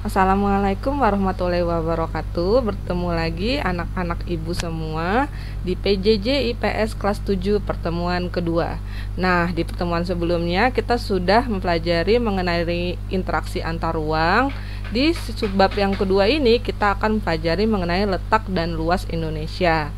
Assalamualaikum warahmatullahi wabarakatuh. Bertemu lagi anak-anak ibu semua di PJJ IPS kelas 7 pertemuan kedua. Nah, di pertemuan sebelumnya kita sudah mempelajari mengenai interaksi antar ruang. Di subbab yang kedua ini kita akan mempelajari mengenai letak dan luas Indonesia.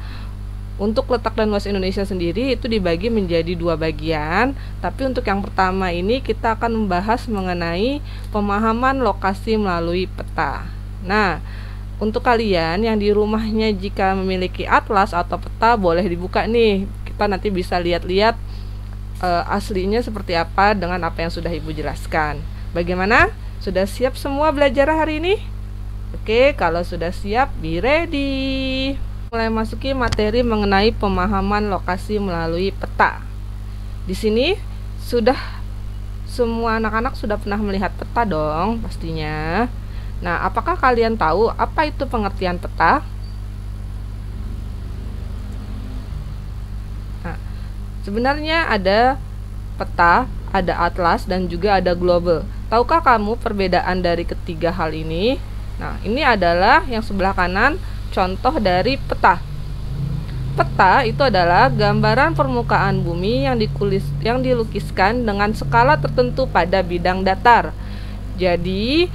Untuk letak dan luas Indonesia sendiri itu dibagi menjadi dua bagian, tapi untuk yang pertama ini kita akan membahas mengenai pemahaman lokasi melalui peta. Nah, untuk kalian yang di rumahnya jika memiliki atlas atau peta boleh dibuka nih. Kita nanti bisa lihat-lihat aslinya seperti apa dengan apa yang sudah Ibu jelaskan. Bagaimana? Sudah siap semua belajar hari ini? Oke, kalau sudah siap, be ready. Mulai masuki materi mengenai pemahaman lokasi melalui peta. Di sini sudah semua anak-anak sudah pernah melihat peta dong pastinya. Nah, apakah kalian tahu apa itu pengertian peta? Nah, sebenarnya ada peta, ada atlas, dan juga ada global. Tahukah kamu perbedaan dari ketiga hal ini? Nah, ini adalah yang sebelah kanan. Contoh dari peta. Peta itu adalah gambaran permukaan bumi yang dilukiskan dengan skala tertentu pada bidang datar. Jadi,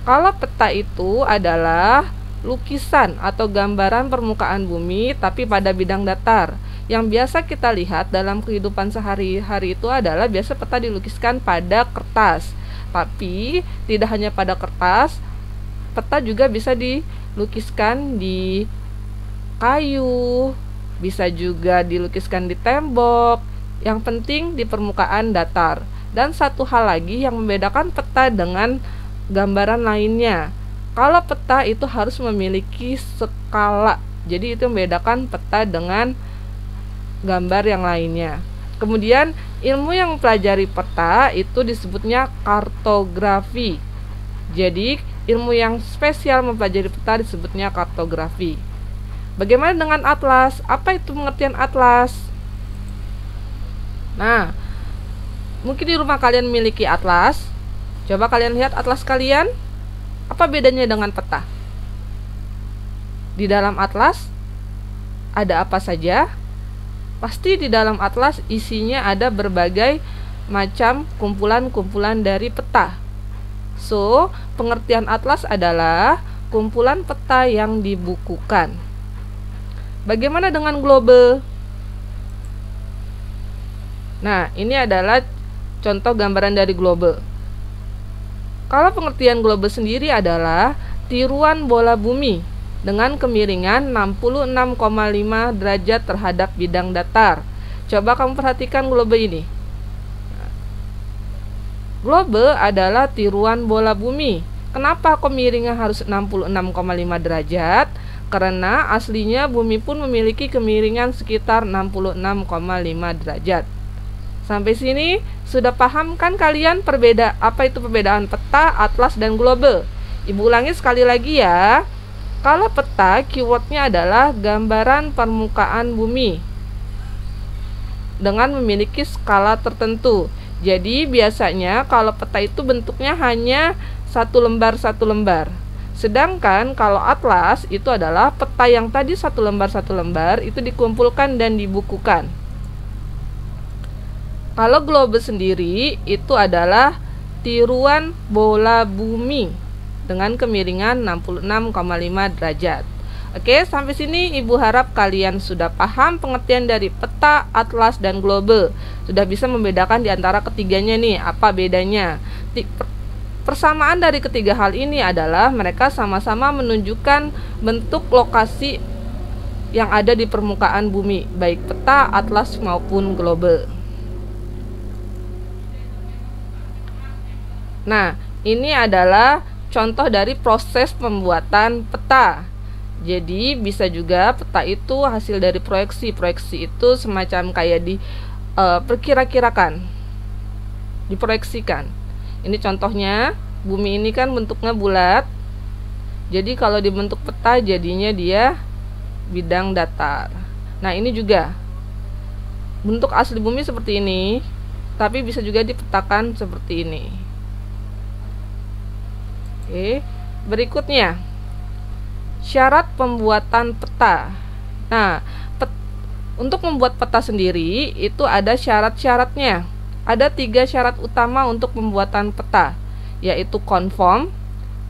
kalau peta itu adalah lukisan atau gambaran permukaan bumi tapi pada bidang datar. Yang biasa kita lihat dalam kehidupan sehari-hari itu adalah biasa peta dilukiskan pada kertas. Tapi tidak hanya pada kertas, peta juga bisa dilukiskan di kayu, bisa juga dilukiskan di tembok. Yang penting di permukaan datar. Dan satu hal lagi yang membedakan peta dengan gambaran lainnya, kalau peta itu harus memiliki skala. Jadi itu membedakan peta dengan gambar yang lainnya. Kemudian ilmu yang mempelajari peta itu disebutnya kartografi. Jadi ilmu yang spesial mempelajari peta disebutnya kartografi. Bagaimana dengan atlas? Apa itu pengertian atlas? Nah, mungkin di rumah kalian memiliki atlas. Coba kalian lihat atlas kalian. Apa bedanya dengan peta? Di dalam atlas ada apa saja? Pasti di dalam atlas isinya ada berbagai macam kumpulan-kumpulan dari peta. So, pengertian atlas adalah kumpulan peta yang dibukukan. Bagaimana dengan global? Nah, ini adalah contoh gambaran dari global. Kalau pengertian global sendiri adalah tiruan bola bumi dengan kemiringan 66,5 derajat terhadap bidang datar. Coba kamu perhatikan global ini. Globe adalah tiruan bola bumi. Kenapa kemiringan harus 66,5 derajat? Karena aslinya bumi pun memiliki kemiringan sekitar 66,5 derajat. Sampai sini sudah paham kan kalian apa itu perbedaan peta, atlas, dan global? Ibu ulangi sekali lagi ya. Kalau peta, keywordnya adalah gambaran permukaan bumi dengan memiliki skala tertentu. Jadi biasanya kalau peta itu bentuknya hanya satu lembar. Sedangkan kalau atlas itu adalah peta yang tadi satu lembar itu dikumpulkan dan dibukukan. Kalau global sendiri itu adalah tiruan bola bumi dengan kemiringan 66,5 derajat. Oke, sampai sini Ibu harap kalian sudah paham pengertian dari peta, atlas, dan global. Sudah bisa membedakan di antara ketiganya nih, apa bedanya. Persamaan dari ketiga hal ini adalah mereka sama-sama menunjukkan bentuk lokasi yang ada di permukaan bumi, baik peta, atlas, maupun global. Nah, ini adalah contoh dari proses pembuatan peta. Jadi bisa juga peta itu hasil dari proyeksi. Proyeksi itu semacam kayak diperkira-kirakan, diproyeksikan. Ini contohnya, bumi ini kan bentuknya bulat. Jadi kalau dibentuk peta jadinya dia bidang datar. Nah, ini juga bentuk asli bumi seperti ini, tapi bisa juga dipetakan seperti ini. Oke, Berikutnya, syarat pembuatan peta. Nah, untuk membuat peta sendiri itu ada syarat-syaratnya. Ada 3 syarat utama untuk pembuatan peta, yaitu conform,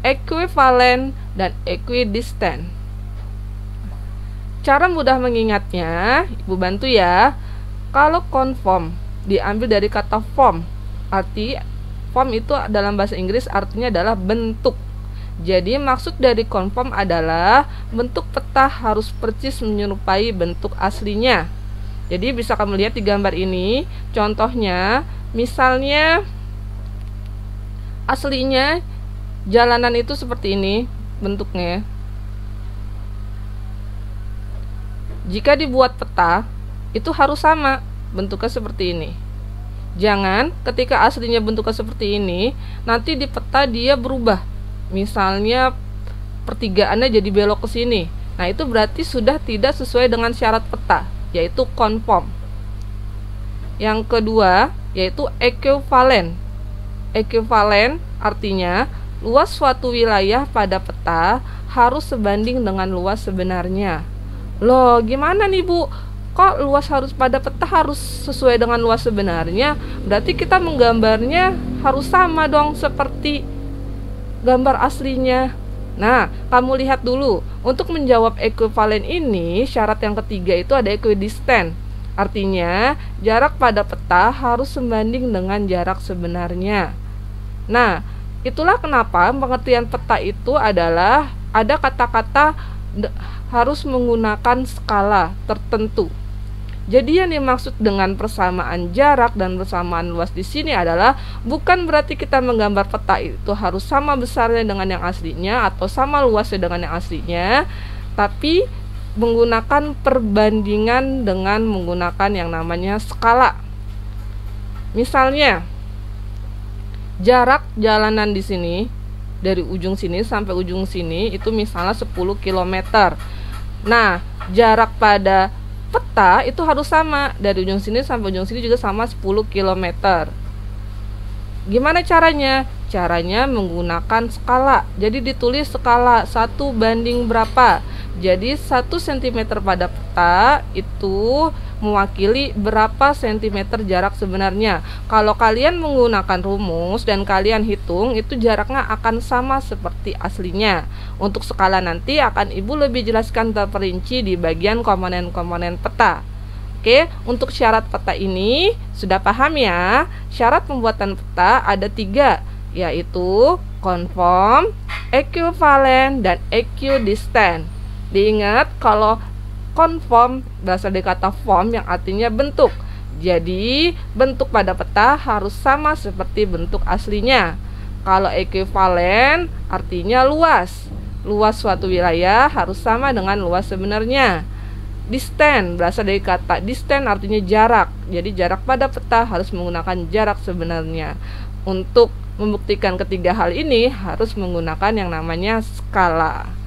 equivalent, dan equidistant. Cara mudah mengingatnya, Ibu bantu ya. Kalau conform diambil dari kata form. Arti form itu dalam bahasa Inggris artinya adalah bentuk. Jadi maksud dari conform adalah bentuk peta harus persis menyerupai bentuk aslinya. Jadi bisa kamu lihat di gambar ini. Contohnya, misalnya aslinya jalanan itu seperti ini bentuknya. Jika dibuat peta, itu harus sama bentuknya seperti ini. Jangan ketika aslinya bentuknya seperti ini, nanti di peta dia berubah. Misalnya pertigaannya jadi belok ke sini. Nah, itu berarti sudah tidak sesuai dengan syarat peta, yaitu conform. Yang kedua, yaitu equivalent. Equivalent artinya luas suatu wilayah pada peta harus sebanding dengan luas sebenarnya. Loh, gimana nih Bu? Kok luas harus pada peta harus sesuai dengan luas sebenarnya? Berarti kita menggambarnya harus sama dong seperti gambar aslinya. Nah, kamu lihat dulu. Untuk menjawab equivalent ini, syarat yang ketiga itu ada equidistant. Artinya, jarak pada peta harus sebanding dengan jarak sebenarnya. Nah, itulah kenapa pengertian peta itu adalah ada kata-kata harus menggunakan skala tertentu. Jadi yang dimaksud dengan persamaan jarak dan persamaan luas di sini adalah bukan berarti kita menggambar peta itu harus sama besarnya dengan yang aslinya atau sama luasnya dengan yang aslinya, tapi menggunakan perbandingan dengan menggunakan yang namanya skala. Misalnya, jarak jalanan di sini dari ujung sini sampai ujung sini itu misalnya 10 km. Nah, jarak pada peta itu harus sama dari ujung sini sampai ujung sini juga sama 10 km. Gimana caranya? Caranya menggunakan skala. Jadi ditulis skala 1 banding berapa. Jadi 1 cm pada peta itu mewakili berapa cm jarak sebenarnya. Kalau kalian menggunakan rumus dan kalian hitung, itu jaraknya akan sama seperti aslinya. Untuk skala nanti akan Ibu lebih jelaskan terperinci di bagian komponen-komponen peta. Oke, untuk syarat peta ini sudah paham ya? Syarat pembuatan peta ada 3, yaitu conform, equivalent, dan equidistant. Diingat kalau conform berasal dari kata form yang artinya bentuk. Jadi bentuk pada peta harus sama seperti bentuk aslinya. Kalau equivalent artinya luas. Luas suatu wilayah harus sama dengan luas sebenarnya. Distant berasal dari kata distant artinya jarak. Jadi jarak pada peta harus menggunakan jarak sebenarnya. Untuk membuktikan ketiga hal ini harus menggunakan yang namanya skala.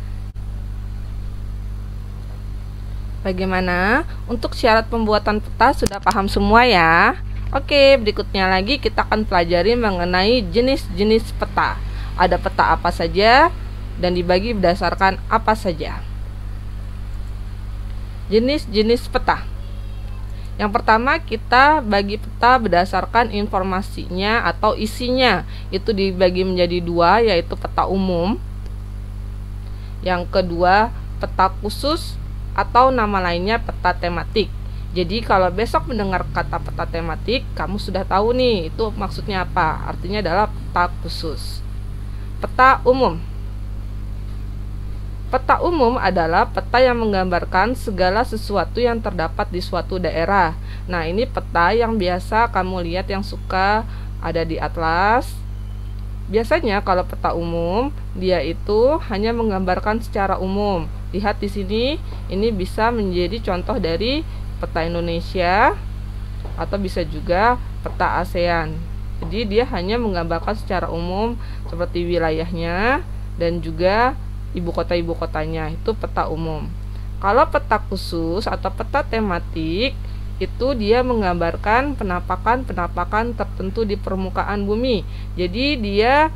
Bagaimana? Untuk syarat pembuatan peta sudah paham semua ya? Oke, berikutnya lagi kita akan pelajari mengenai jenis-jenis peta. Ada peta apa saja dan dibagi berdasarkan apa saja. Jenis-jenis peta. Yang pertama, kita bagi peta berdasarkan informasinya atau isinya. Itu dibagi menjadi 2, yaitu peta umum. Yang kedua, peta khusus atau nama lainnya peta tematik. Jadi kalau besok mendengar kata peta tematik, kamu sudah tahu nih itu maksudnya apa. Artinya adalah peta khusus. Peta umum. Peta umum adalah peta yang menggambarkan segala sesuatu yang terdapat di suatu daerah. Nah, ini peta yang biasa kamu lihat yang suka ada di atlas. Biasanya kalau peta umum, dia itu hanya menggambarkan secara umum. Lihat di sini, ini bisa menjadi contoh dari peta Indonesia atau bisa juga peta ASEAN. Jadi dia hanya menggambarkan secara umum seperti wilayahnya dan juga ibu kota-ibu-kotanya, itu peta umum. Kalau peta khusus atau peta tematik, itu dia menggambarkan penampakan-penampakan tertentu di permukaan bumi. Jadi dia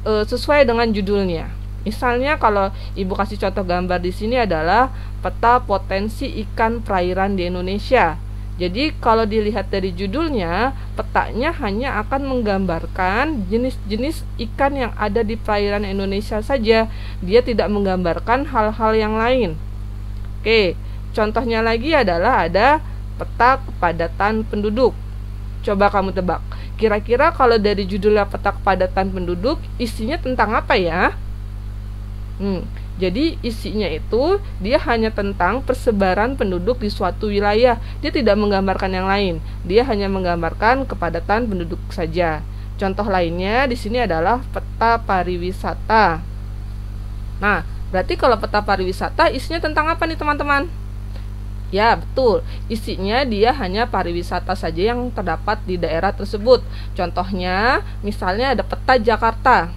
sesuai dengan judulnya. Misalnya kalau Ibu kasih contoh gambar di sini adalah peta potensi ikan perairan di Indonesia. Jadi kalau dilihat dari judulnya, petanya hanya akan menggambarkan jenis-jenis ikan yang ada di perairan Indonesia saja. Dia tidak menggambarkan hal-hal yang lain. Oke, contohnya lagi adalah ada peta kepadatan penduduk. Coba kamu tebak, kira-kira kalau dari judulnya peta kepadatan penduduk, isinya tentang apa ya? Jadi isinya itu dia hanya tentang persebaran penduduk di suatu wilayah. Dia tidak menggambarkan yang lain. Dia hanya menggambarkan kepadatan penduduk saja. Contoh lainnya di sini adalah peta pariwisata. Nah, berarti kalau peta pariwisata isinya tentang apa nih teman-teman? Ya, betul. Isinya dia hanya pariwisata saja yang terdapat di daerah tersebut. Contohnya, misalnya ada peta Jakarta.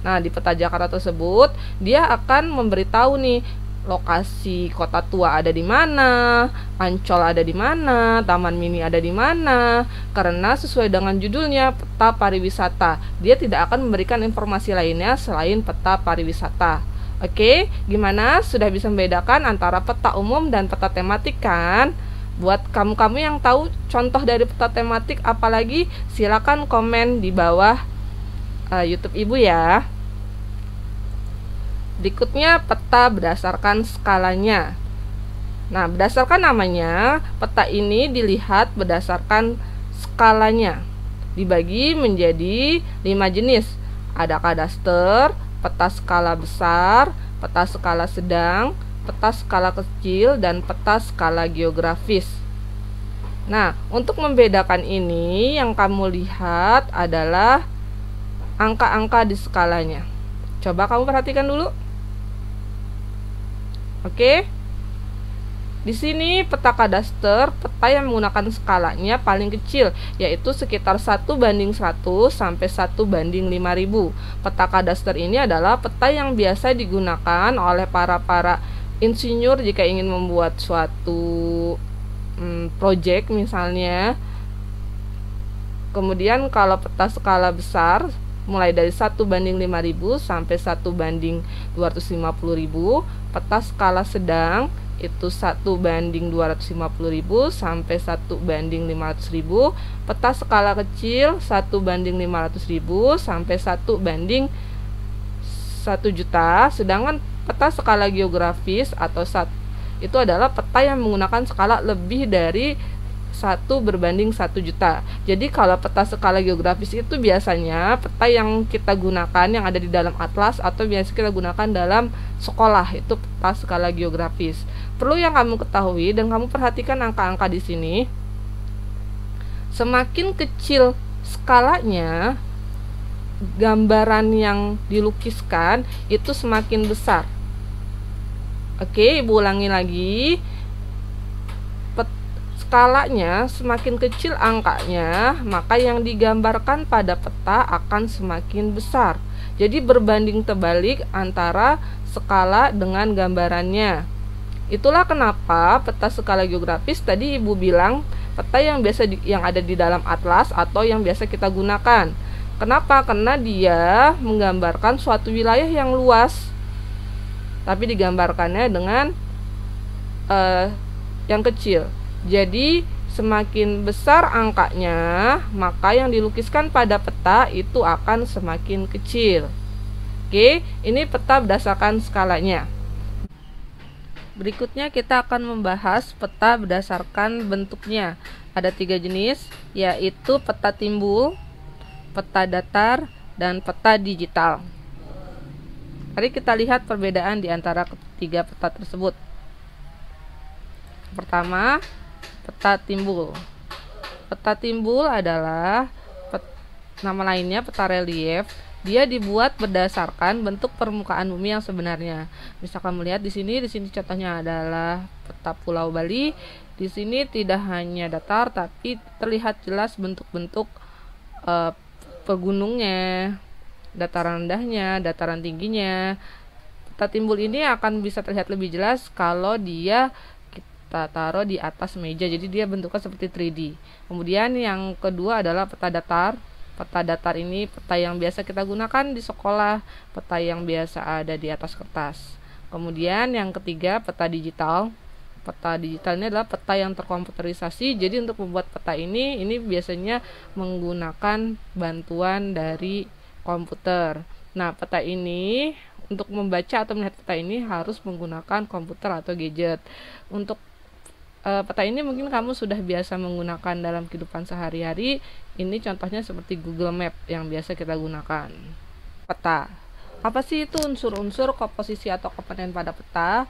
Nah, di peta Jakarta tersebut, dia akan memberitahu nih lokasi Kota Tua ada di mana, Ancol ada di mana, Taman Mini ada di mana. Karena sesuai dengan judulnya peta pariwisata, dia tidak akan memberikan informasi lainnya selain peta pariwisata. Oke, gimana? Sudah bisa membedakan antara peta umum dan peta tematik kan? Buat kamu-kamu yang tahu contoh dari peta tematik apalagi, silakan komen di bawah YouTube Ibu ya. Berikutnya peta berdasarkan skalanya. Nah, berdasarkan namanya, peta ini dilihat berdasarkan skalanya. Dibagi menjadi 5 jenis. Ada kadaster, peta skala besar, peta skala sedang, peta skala kecil, dan peta skala geografis. Nah, untuk membedakan ini, yang kamu lihat adalah angka-angka di skalanya. Coba kamu perhatikan dulu. Oke. Di sini peta kadaster, peta yang menggunakan skalanya paling kecil, yaitu sekitar 1:100 sampai 1:5000. Peta kadaster ini adalah peta yang biasa digunakan oleh para insinyur jika ingin membuat suatu proyek misalnya. Kemudian kalau peta skala besar mulai dari 1:5000 sampai 1:250.000. Peta skala sedang itu 1:250.000 sampai 1:500.000. Peta skala kecil 1:500.000 sampai 1:1 juta. Sedangkan peta skala geografis atau itu adalah peta yang menggunakan skala lebih dari 1:1 juta. Jadi kalau peta skala geografis itu biasanya peta yang kita gunakan yang ada di dalam atlas atau biasa kita gunakan dalam sekolah, itu peta skala geografis. Perlu yang kamu ketahui dan kamu perhatikan angka-angka di sini. Semakin kecil skalanya, gambaran yang dilukiskan itu semakin besar. Oke, Ibu ulangi lagi. Skalanya semakin kecil angkanya, maka yang digambarkan pada peta akan semakin besar. Jadi berbanding terbalik antara skala dengan gambarannya. Itulah kenapa peta skala geografis tadi Ibu bilang peta yang biasa yang ada di dalam atlas atau yang biasa kita gunakan. Kenapa? Karena dia menggambarkan suatu wilayah yang luas, tapi digambarkannya dengan yang kecil. Jadi semakin besar angkanya, maka yang dilukiskan pada peta itu akan semakin kecil. Oke, ini peta berdasarkan skalanya. Berikutnya kita akan membahas peta berdasarkan bentuknya. Ada 3 jenis, yaitu peta timbul, peta datar, dan peta digital. Mari kita lihat perbedaan di antara ketiga peta tersebut. Pertama, peta timbul. Peta timbul adalah nama lainnya peta relief. Dia dibuat berdasarkan bentuk permukaan bumi yang sebenarnya. Misalkan melihat di sini contohnya adalah peta Pulau Bali. Di sini tidak hanya datar, tapi terlihat jelas bentuk-bentuk pegunungnya, dataran rendahnya, dataran tingginya. Peta timbul ini akan bisa terlihat lebih jelas kalau dia kita taruh di atas meja, jadi dia bentuknya seperti 3D. Kemudian yang kedua adalah peta datar. Peta datar ini peta yang biasa kita gunakan di sekolah, peta yang biasa ada di atas kertas. Kemudian yang ketiga, peta digital. Peta digital ini adalah peta yang terkomputerisasi. Jadi untuk membuat peta ini biasanya menggunakan bantuan dari komputer. Nah, peta ini untuk membaca atau melihat peta ini harus menggunakan komputer atau gadget. Untuk peta ini mungkin kamu sudah biasa menggunakan dalam kehidupan sehari-hari. Ini contohnya seperti Google Map yang biasa kita gunakan. Peta. Apa sih itu unsur-unsur komposisi atau komponen pada peta?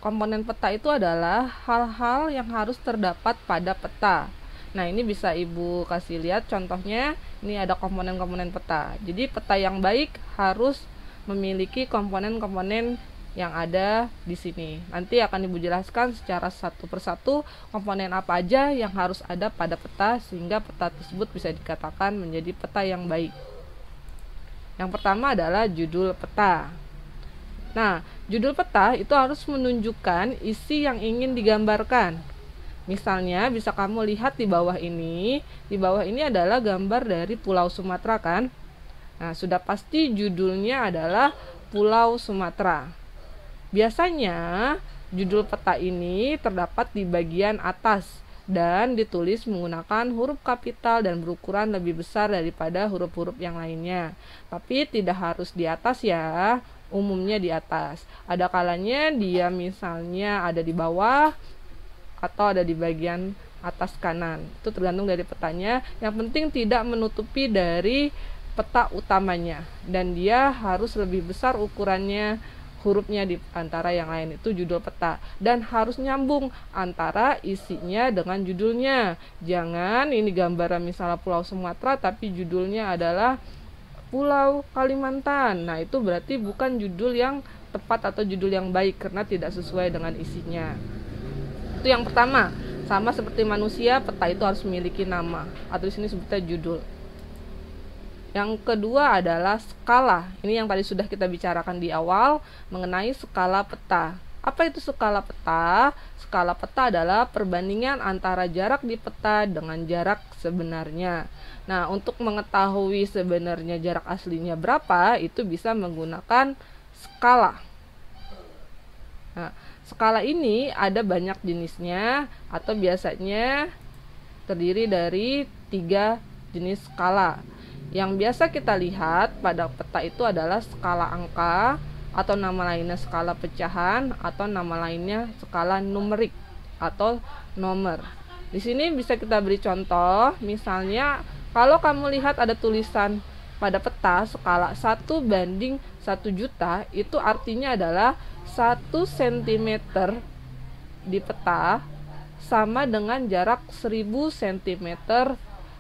Komponen peta itu adalah hal-hal yang harus terdapat pada peta. Nah, ini bisa Ibu kasih lihat contohnya. Ini ada komponen-komponen peta. Jadi peta yang baik harus memiliki komponen-komponen yang ada di sini. Nanti akan Ibu jelaskan secara satu persatu komponen apa aja yang harus ada pada peta sehingga peta tersebut bisa dikatakan menjadi peta yang baik. Yang pertama adalah judul peta. Nah, judul peta itu harus menunjukkan isi yang ingin digambarkan. Misalnya bisa kamu lihat di bawah ini. Di bawah ini adalah gambar dari Pulau Sumatera kan? Nah, sudah pasti judulnya adalah Pulau Sumatera. Biasanya judul peta ini terdapat di bagian atas dan ditulis menggunakan huruf kapital dan berukuran lebih besar daripada huruf-huruf yang lainnya. Tapi tidak harus di atas ya, umumnya di atas. Ada kalanya dia misalnya ada di bawah atau ada di bagian atas kanan. Itu tergantung dari petanya. Yang penting tidak menutupi dari peta utamanya dan dia harus lebih besar ukurannya, hurufnya di antara yang lain. Itu judul peta dan harus nyambung antara isinya dengan judulnya. Jangan ini gambaran misalnya Pulau Sumatera tapi judulnya adalah Pulau Kalimantan. Nah, itu berarti bukan judul yang tepat atau judul yang baik karena tidak sesuai dengan isinya. Itu yang pertama. Sama seperti manusia, peta itu harus memiliki nama atau di sini sebutnya judul. Yang kedua adalah skala. Ini yang tadi sudah kita bicarakan di awal mengenai skala peta. Apa itu skala peta? Skala peta adalah perbandingan antara jarak di peta dengan jarak sebenarnya. Nah, untuk mengetahui sebenarnya jarak aslinya berapa, itu bisa menggunakan skala. Nah, skala ini ada banyak jenisnya atau biasanya terdiri dari 3 jenis skala. Yang biasa kita lihat pada peta itu adalah skala angka atau nama lainnya skala pecahan atau nama lainnya skala numerik atau nomor. Di sini bisa kita beri contoh, misalnya kalau kamu lihat ada tulisan pada peta skala 1:1 juta, itu artinya adalah 1 cm di peta sama dengan jarak 1000 cm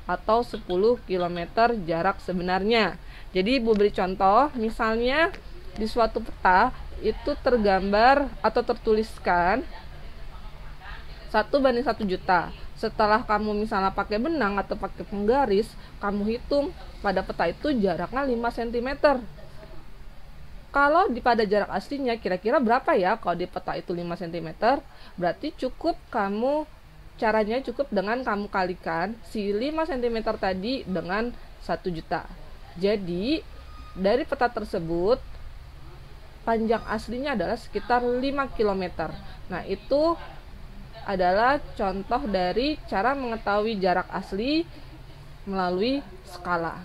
atau 10 km jarak sebenarnya. Jadi Ibu beri contoh, misalnya di suatu peta itu tergambar atau tertuliskan 1:1 juta. Setelah kamu misalnya pakai benang atau pakai penggaris, kamu hitung pada peta itu jaraknya 5 cm. Kalau pada jarak aslinya kira-kira berapa ya kalau di peta itu 5 cm? Berarti cukup caranya cukup dengan kamu kalikan si 5 cm tadi dengan 1 juta. Jadi dari peta tersebut panjang aslinya adalah sekitar 5 km. Nah, itu adalah contoh dari cara mengetahui jarak asli melalui skala.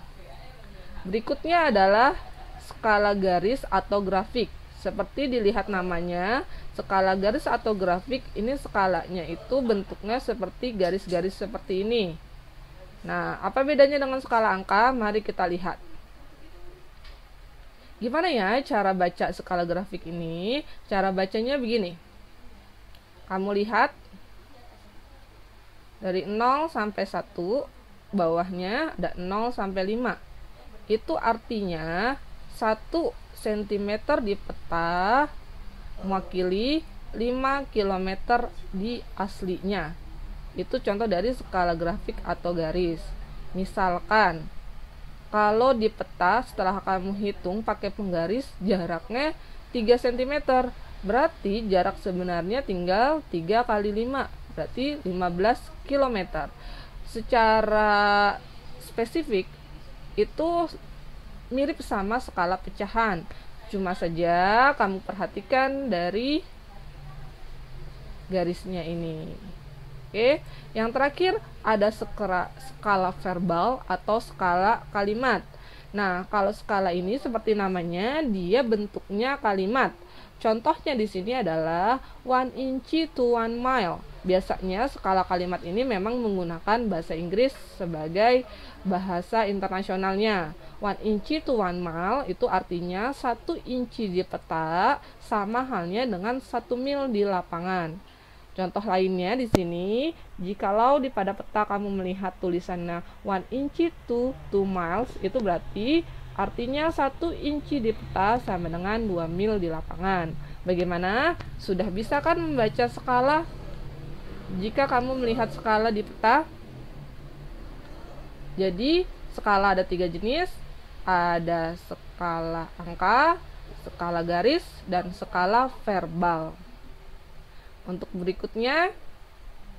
Berikutnya adalah skala garis atau grafik. Seperti dilihat namanya, skala garis atau grafik ini skalanya itu bentuknya seperti garis-garis seperti ini. Nah, apa bedanya dengan skala angka? Mari kita lihat. Gimana ya cara baca skala grafik ini? Cara bacanya begini. Kamu lihat dari 0 sampai 1, bawahnya ada 0 sampai 5. Itu artinya 1 cm di peta mewakili 5 km di aslinya. Itu contoh dari skala grafik atau garis. Misalkan kalau di peta setelah kamu hitung pakai penggaris jaraknya 3 cm, berarti jarak sebenarnya tinggal 3 kali 5, berarti 15 km. Secara spesifik itu mirip sama skala pecahan. Cuma saja kamu perhatikan dari garisnya ini. Oke, yang terakhir ada skala verbal atau skala kalimat. Nah, kalau skala ini seperti namanya, dia bentuknya kalimat. Contohnya di sini adalah 1 inch to 1 mile. Biasanya skala kalimat ini memang menggunakan bahasa Inggris sebagai bahasa internasionalnya. 1 inch to 1 mile itu artinya 1 inci di peta sama halnya dengan 1 mil di lapangan. Contoh lainnya di sini, jikalau di pada peta kamu melihat tulisannya 1 inch to 2 miles, itu berarti artinya 1 inci di peta sama dengan 2 mil di lapangan. Bagaimana? Sudah bisa kan membaca skala? Jika kamu melihat skala di peta, jadi skala ada 3 jenis, ada skala angka, skala garis, dan skala verbal. Untuk berikutnya,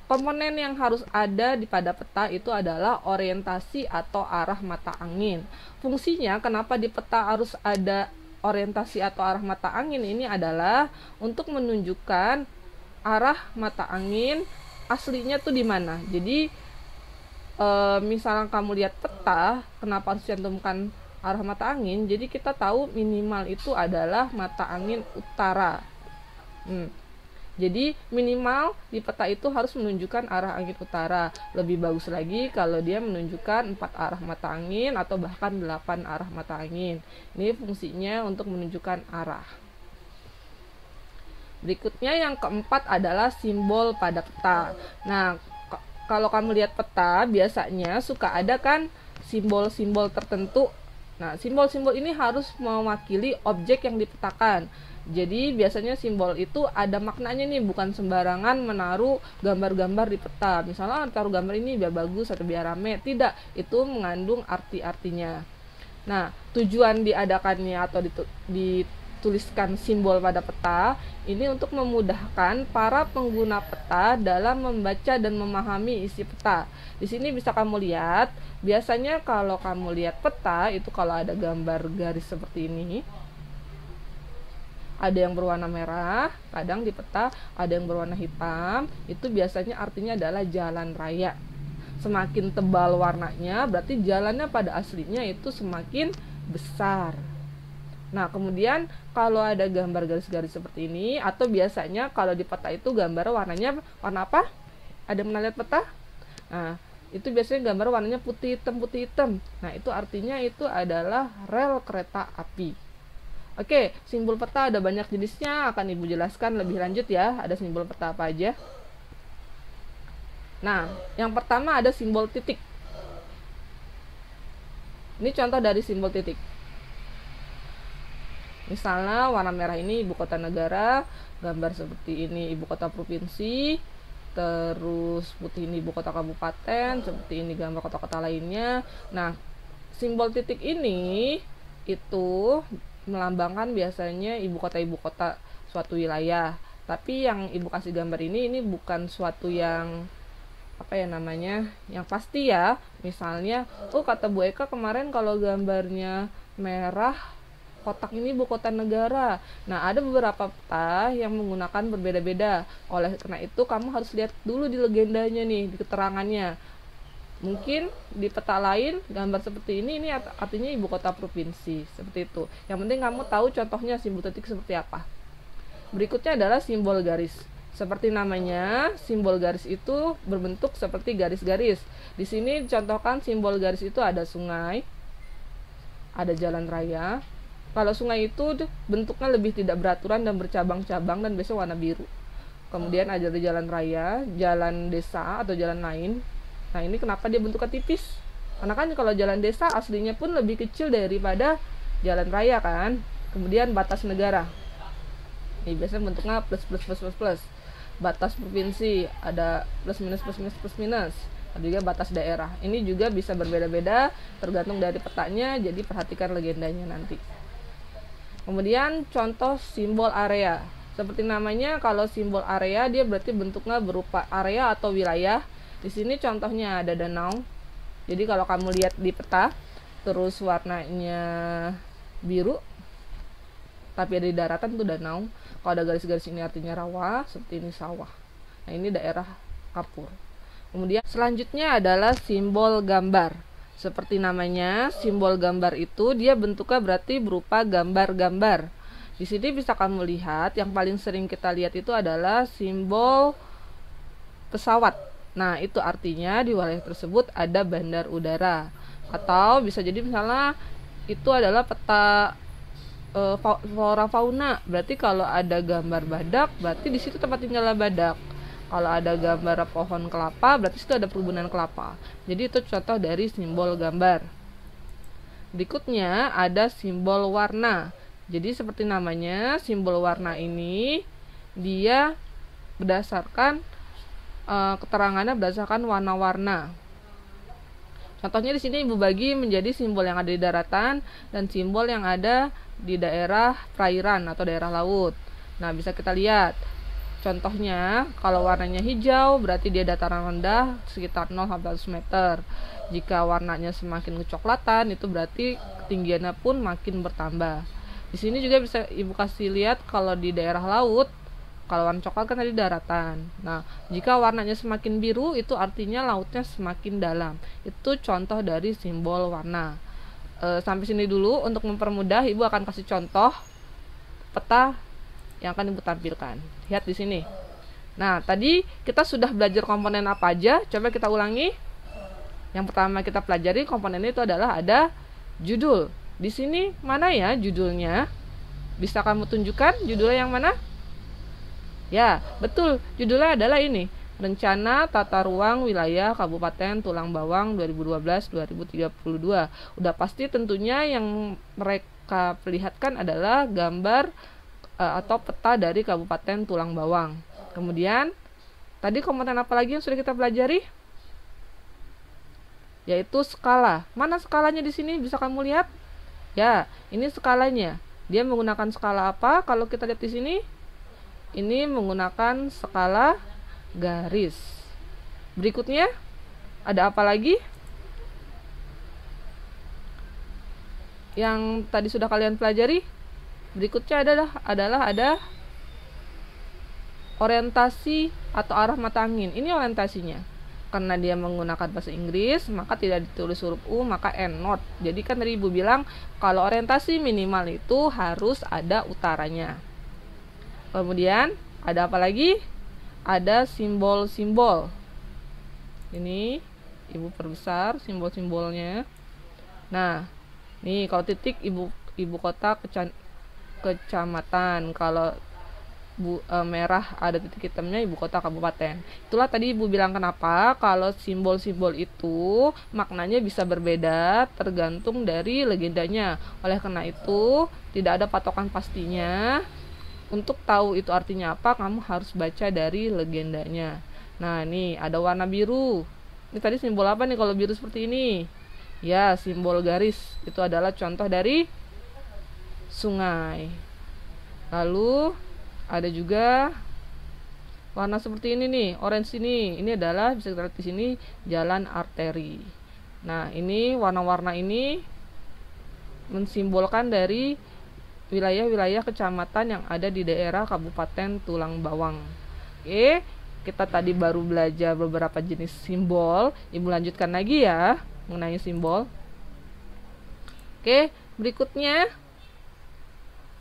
komponen yang harus ada di pada peta itu adalah orientasi atau arah mata angin. Fungsinya kenapa di peta harus ada orientasi atau arah mata angin ini adalah untuk menunjukkan arah mata angin aslinya tuh di mana. Jadi misalnya kamu lihat peta, kenapa harus cantumkan arah mata angin? Jadi kita tahu minimal itu adalah mata angin utara. Jadi minimal di peta itu harus menunjukkan arah angin utara. Lebih bagus lagi kalau dia menunjukkan 4 arah mata angin atau bahkan 8 arah mata angin. Ini fungsinya untuk menunjukkan arah. Berikutnya yang keempat adalah simbol pada peta. Nah, kalau kamu lihat peta biasanya suka ada kan simbol-simbol tertentu. Nah, simbol-simbol ini harus mewakili objek yang dipetakan. Jadi biasanya simbol itu ada maknanya nih, bukan sembarangan menaruh gambar-gambar di peta. Misalnya taruh gambar ini biar bagus atau biar rame. Tidak, itu mengandung arti-artinya. Nah, tujuan diadakannya atau dituliskan simbol pada peta ini untuk memudahkan para pengguna peta dalam membaca dan memahami isi peta. Di sini bisa kamu lihat, biasanya kalau kamu lihat peta itu kalau ada gambar garis seperti ini, ada yang berwarna merah, kadang di peta ada yang berwarna hitam, itu biasanya artinya adalah jalan raya. Semakin tebal warnanya, berarti jalannya pada aslinya itu semakin besar. Nah, kemudian kalau ada gambar garis-garis seperti ini, atau biasanya kalau di peta itu gambar warnanya warna apa? Ada yang pernah lihat peta? Nah, itu biasanya gambar warnanya putih hitam. Nah, itu artinya itu adalah rel kereta api. Oke, simbol peta ada banyak jenisnya, akan Ibu jelaskan lebih lanjut ya, ada simbol peta apa aja. Nah, yang pertama ada simbol titik. Ini contoh dari simbol titik. Misalnya warna merah ini ibu kota negara, gambar seperti ini ibu kota provinsi, terus putih ini ibu kota kabupaten, seperti ini gambar kota-kota lainnya. Nah, simbol titik ini itu melambangkan biasanya ibu kota suatu wilayah. Tapi yang ibu kasih gambar ini bukan suatu yang yang pasti ya. Misalnya, kata Bu Eka kemarin kalau gambarnya merah, kotak ini ibu kota negara. Nah, ada beberapa peta yang menggunakan berbeda-beda. Oleh karena itu kamu harus lihat dulu di legendanya nih, di keterangannya. Mungkin di peta lain gambar seperti ini artinya ibu kota provinsi, seperti itu. Yang penting kamu tahu contohnya simbol titik seperti apa. Berikutnya adalah simbol garis. Seperti namanya, simbol garis itu berbentuk seperti garis-garis. Di sini contohkan simbol garis itu ada sungai, ada jalan raya. Kalau sungai itu bentuknya lebih tidak beraturan dan bercabang-cabang dan biasanya warna biru. Kemudian ada jalan raya, jalan desa atau jalan lain. Nah, ini kenapa dia bentuknya tipis? Karena kan kalau jalan desa aslinya pun lebih kecil daripada jalan raya kan. Kemudian batas negara. Ini biasanya bentuknya plus. Batas provinsi ada plus minus. Ada juga batas daerah. Ini juga bisa berbeda-beda tergantung dari petanya, jadi perhatikan legendanya nanti. Kemudian contoh simbol area. Seperti namanya, kalau simbol area dia berarti bentuknya berupa area atau wilayah. Di sini contohnya ada danau, Jadi kalau kamu lihat di peta, terus warnanya biru, tapi ada di daratan itu danau. Kalau ada garis-garis ini artinya rawa, seperti ini sawah. Nah, ini daerah kapur. Kemudian selanjutnya adalah simbol gambar. Seperti namanya, simbol gambar itu dia bentuknya berarti berupa gambar-gambar. Di sini bisa kamu lihat, yang paling sering kita lihat itu adalah simbol pesawat. Nah, itu artinya di wilayah tersebut ada bandar udara. Atau bisa jadi misalnya itu adalah peta flora fauna. Berarti kalau ada gambar badak, berarti di situ tempat tinggalnya badak. Kalau ada gambar pohon kelapa, berarti situ ada perkebunan kelapa. Jadi itu contoh dari simbol gambar. Berikutnya ada simbol warna. Jadi seperti namanya, simbol warna ini dia berdasarkan keterangannya berdasarkan warna-warna. Contohnya di sini Ibu bagi menjadi simbol yang ada di daratan dan simbol yang ada di daerah perairan atau daerah laut. Nah, bisa kita lihat. Contohnya, kalau warnanya hijau berarti dia dataran rendah sekitar 0 sampai 100 meter. Jika warnanya semakin kecoklatan, itu berarti ketinggiannya pun makin bertambah. Di sini juga bisa Ibu kasih lihat kalau di daerah laut, kalau warna coklat kan tadi daratan. Nah, jika warnanya semakin biru itu artinya lautnya semakin dalam. Itu contoh dari simbol warna. Sampai sini dulu. Untuk mempermudah, Ibu akan kasih contoh peta yang akan Ibu tampilkan. Lihat di sini. Nah, tadi kita sudah belajar komponen apa aja. Coba kita ulangi. Yang pertama kita pelajari komponennya itu adalah ada judul. Di sini mana ya judulnya? Bisa kamu tunjukkan judulnya yang mana? Ya, betul. Judulnya adalah ini. Rencana Tata Ruang Wilayah Kabupaten Tulang Bawang 2012-2032. Udah pasti tentunya yang mereka perlihatkan adalah gambar atau peta dari Kabupaten Tulang Bawang. Kemudian, tadi komponen apa lagi yang sudah kita pelajari? Yaitu skala. Mana skalanya di sini? Bisa kamu lihat? Ya, ini skalanya. Dia menggunakan skala apa? Kalau kita lihat di sini, ini menggunakan skala garis. Berikutnya, ada apa lagi? Yang tadi sudah kalian pelajari. Berikutnya adalah ada orientasi atau arah mata angin. Ini orientasinya. Karena dia menggunakan bahasa Inggris, maka tidak ditulis huruf U, maka N-not. Jadi kan tadi Ibu bilang, kalau orientasi minimal itu harus ada utaranya. Kemudian, ada apa lagi? Ada simbol-simbol. Ini, Ibu perbesar simbol-simbolnya. Nah, nih kalau titik ibu kota kecamatan. Kalau merah ada titik hitamnya ibu kota kabupaten. Itulah tadi Ibu bilang kenapa kalau simbol-simbol itu maknanya bisa berbeda tergantung dari legendanya. Oleh karena itu tidak ada patokan pastinya. Untuk tahu itu artinya apa, kamu harus baca dari legendanya. Nah, nih ada warna biru. Ini tadi simbol apa nih kalau biru seperti ini? Ya, simbol garis. Itu adalah contoh dari sungai. Lalu ada juga warna seperti ini nih, orange ini. Ini adalah bisa kita lihat di sini jalan arteri. Nah, ini warna-warna ini mensimbolkan dari wilayah-wilayah kecamatan yang ada di daerah Kabupaten Tulang Bawang. Oke, kita tadi baru belajar beberapa jenis simbol. Ibu lanjutkan lagi ya mengenai simbol. Oke, berikutnya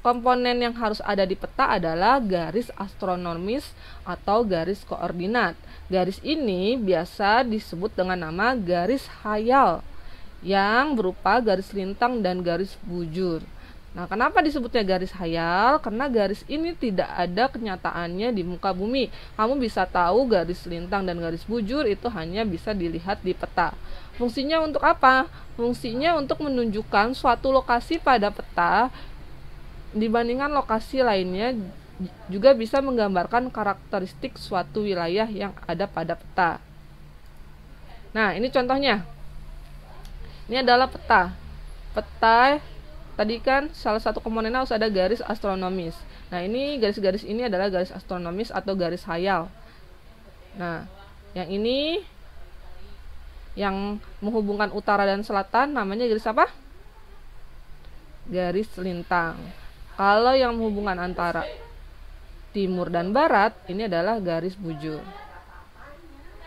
komponen yang harus ada di peta adalah garis astronomis atau garis koordinat. Garis ini biasa disebut dengan nama garis khayal yang berupa garis lintang dan garis bujur. Nah, kenapa disebutnya garis khayal? Karena garis ini tidak ada kenyataannya di muka bumi. Kamu bisa tahu garis lintang dan garis bujur itu hanya bisa dilihat di peta. Fungsinya untuk apa? Fungsinya untuk menunjukkan suatu lokasi pada peta dibandingkan lokasi lainnya, juga bisa menggambarkan karakteristik suatu wilayah yang ada pada peta. Nah, ini contohnya. Ini adalah peta. Peta tadi kan salah satu komponennya harus ada garis astronomis. Nah, ini garis-garis ini adalah garis astronomis atau garis khayal. Nah, yang ini yang menghubungkan utara dan selatan namanya garis apa? Garis lintang. Kalau yang menghubungkan antara timur dan barat, ini adalah garis bujur.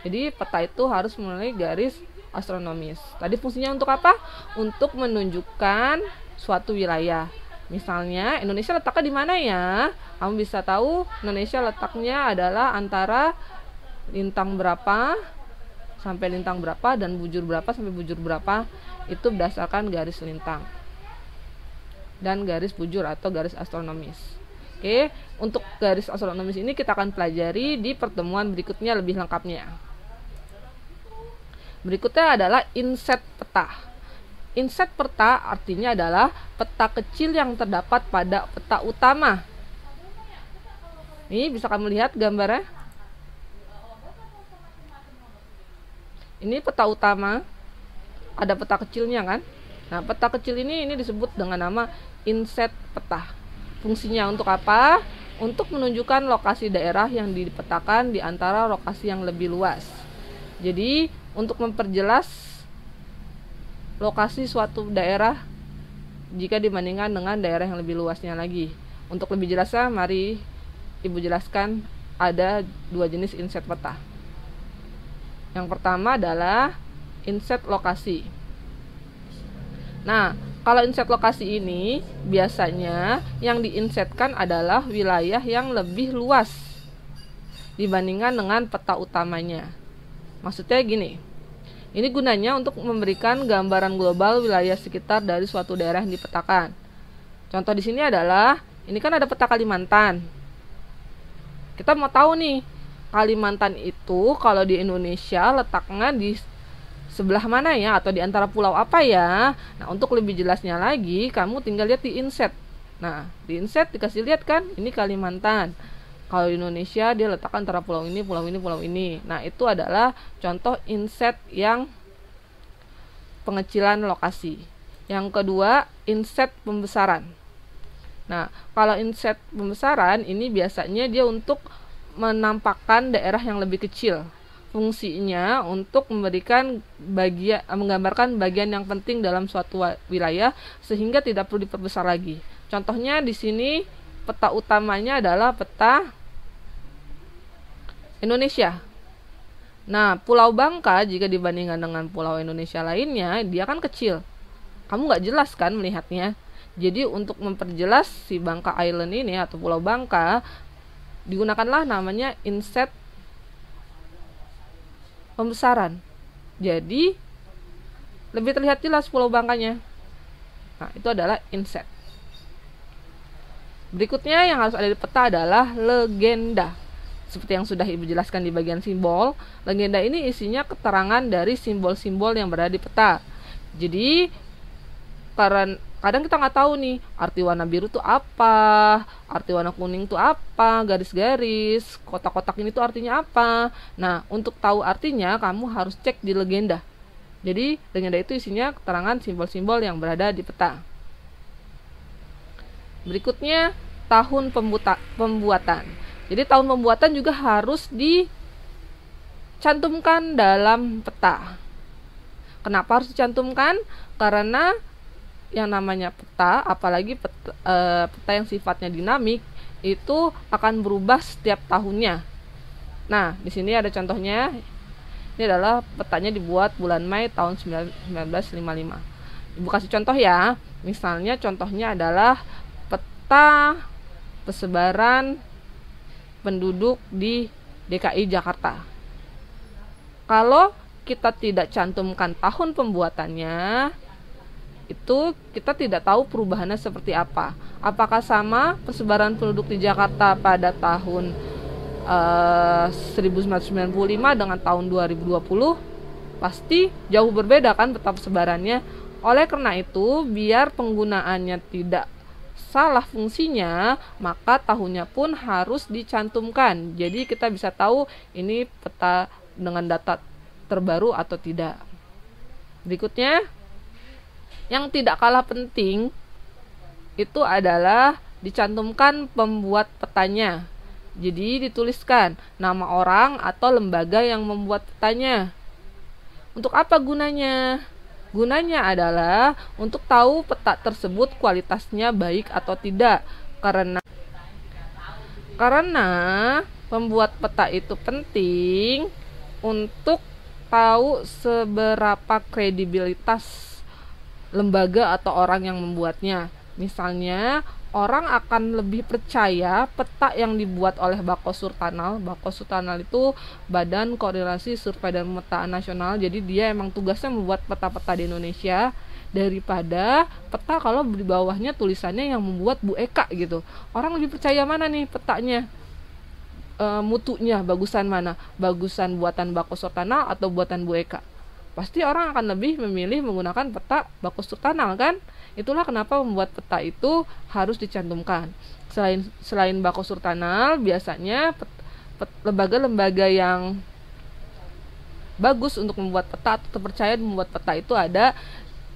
Jadi peta itu harus melalui garis astronomis. Tadi fungsinya untuk apa? Untuk menunjukkan suatu wilayah. Misalnya Indonesia letaknya di mana ya? Kamu bisa tahu Indonesia letaknya adalah antara lintang berapa sampai lintang berapa dan bujur berapa sampai bujur berapa. Itu berdasarkan garis lintang dan garis bujur atau garis astronomis. Oke, untuk garis astronomis ini kita akan pelajari di pertemuan berikutnya lebih lengkapnya. Berikutnya adalah inset peta. Inset peta artinya adalah peta kecil yang terdapat pada peta utama. Ini bisa kamu lihat gambarnya. Ini peta utama, ada peta kecilnya kan. Nah, peta kecil ini disebut dengan nama inset peta. Fungsinya untuk apa? Untuk menunjukkan lokasi daerah yang dipetakan di antara lokasi yang lebih luas. Jadi, untuk memperjelas lokasi suatu daerah jika dibandingkan dengan daerah yang lebih luasnya lagi. Untuk lebih jelasnya, mari Ibu jelaskan ada dua jenis inset peta. Yang pertama adalah inset lokasi. Nah, kalau inset lokasi ini biasanya yang diinsetkan adalah wilayah yang lebih luas dibandingkan dengan peta utamanya. Maksudnya gini, ini gunanya untuk memberikan gambaran global wilayah sekitar dari suatu daerah yang dipetakan. Contoh di sini adalah, ini kan ada peta Kalimantan. Kita mau tahu nih, Kalimantan itu kalau di Indonesia letaknya di sebelah mana ya, atau di antara pulau apa ya. Nah, untuk lebih jelasnya lagi, kamu tinggal lihat di inset. Nah, di inset dikasih lihat kan, ini Kalimantan. Kalau di Indonesia dia letakkan antara pulau ini, pulau ini, pulau ini. Nah, itu adalah contoh inset yang pengecilan lokasi. Yang kedua, inset pembesaran. Nah, kalau inset pembesaran ini biasanya dia untuk menampakkan daerah yang lebih kecil. Fungsinya untuk menggambarkan bagian yang penting dalam suatu wilayah sehingga tidak perlu diperbesar lagi. Contohnya di sini peta utamanya adalah peta Indonesia. Nah, Pulau Bangka jika dibandingkan dengan pulau Indonesia lainnya, dia kan kecil. Kamu nggak jelas kan melihatnya. Jadi untuk memperjelas si Bangka Island ini atau Pulau Bangka, digunakanlah namanya inset pembesaran. Jadi lebih terlihat jelas Pulau Bangkanya. Nah, itu adalah inset. Berikutnya yang harus ada di peta adalah legenda. Seperti yang sudah Ibu jelaskan di bagian simbol, legenda ini isinya keterangan dari simbol-simbol yang berada di peta. Jadi kadang kita nggak tahu nih arti warna biru itu apa, arti warna kuning itu apa, garis-garis, kotak-kotak ini tuh artinya apa. Nah, untuk tahu artinya kamu harus cek di legenda. Jadi legenda itu isinya keterangan simbol-simbol yang berada di peta. Berikutnya tahun pembuatan. Jadi tahun pembuatan juga harus dicantumkan dalam peta. Kenapa harus dicantumkan? Karena yang namanya peta, apalagi peta yang sifatnya dinamik, itu akan berubah setiap tahunnya. Nah, di sini ada contohnya. Ini adalah petanya dibuat bulan Mei tahun 1955. Ibu kasih contoh ya. Misalnya contohnya adalah peta persebaran penduduk di DKI Jakarta. Kalau kita tidak cantumkan tahun pembuatannya, itu kita tidak tahu perubahannya seperti apa. Apakah sama persebaran penduduk di Jakarta pada tahun 1995 dengan tahun 2020? Pasti jauh berbeda kan peta persebarannya. Oleh karena itu, biar penggunaannya tidak salah fungsinya, maka tahunnya pun harus dicantumkan. Jadi kita bisa tahu ini peta dengan data terbaru atau tidak. Berikutnya, yang tidak kalah penting itu adalah dicantumkan pembuat petanya. Jadi dituliskan nama orang atau lembaga yang membuat petanya. Untuk apa gunanya? Gunanya adalah untuk tahu peta tersebut kualitasnya baik atau tidak. Karena pembuat peta itu penting untuk tahu seberapa kredibilitas lembaga atau orang yang membuatnya. Misalnya, orang akan lebih percaya peta yang dibuat oleh Bako Surtanal. Bako Surtanal itu Badan Koordinasi Survei dan Pemetaan Nasional. Jadi dia emang tugasnya membuat peta-peta di Indonesia, daripada peta kalau di bawahnya tulisannya yang membuat Bu Eka gitu. Orang lebih percaya mana nih petanya? Mutunya bagusan mana? Bagusan buatan Bako Surtanal atau buatan Bu Eka? Pasti orang akan lebih memilih menggunakan peta Bako Surtanal kan? Itulah kenapa membuat peta itu harus dicantumkan. Selain Bako Surtanal, biasanya lembaga-lembaga yang bagus untuk membuat peta atau terpercaya membuat peta itu ada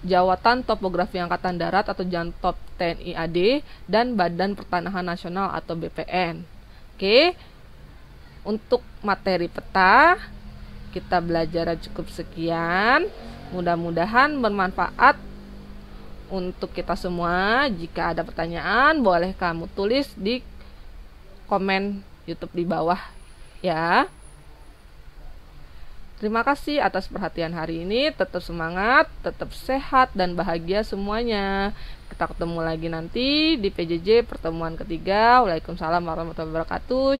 Jawatan Topografi Angkatan Darat atau Jantop TNI AD dan Badan Pertanahan Nasional atau BPN. Oke. Untuk materi peta kita belajar cukup sekian. Mudah-mudahan bermanfaat untuk kita semua. Jika ada pertanyaan, boleh kamu tulis di komen YouTube di bawah ya. Terima kasih atas perhatian hari ini. Tetap semangat, tetap sehat dan bahagia semuanya. Kita ketemu lagi nanti di PJJ pertemuan ketiga. Waalaikumsalam warahmatullahi wabarakatuh.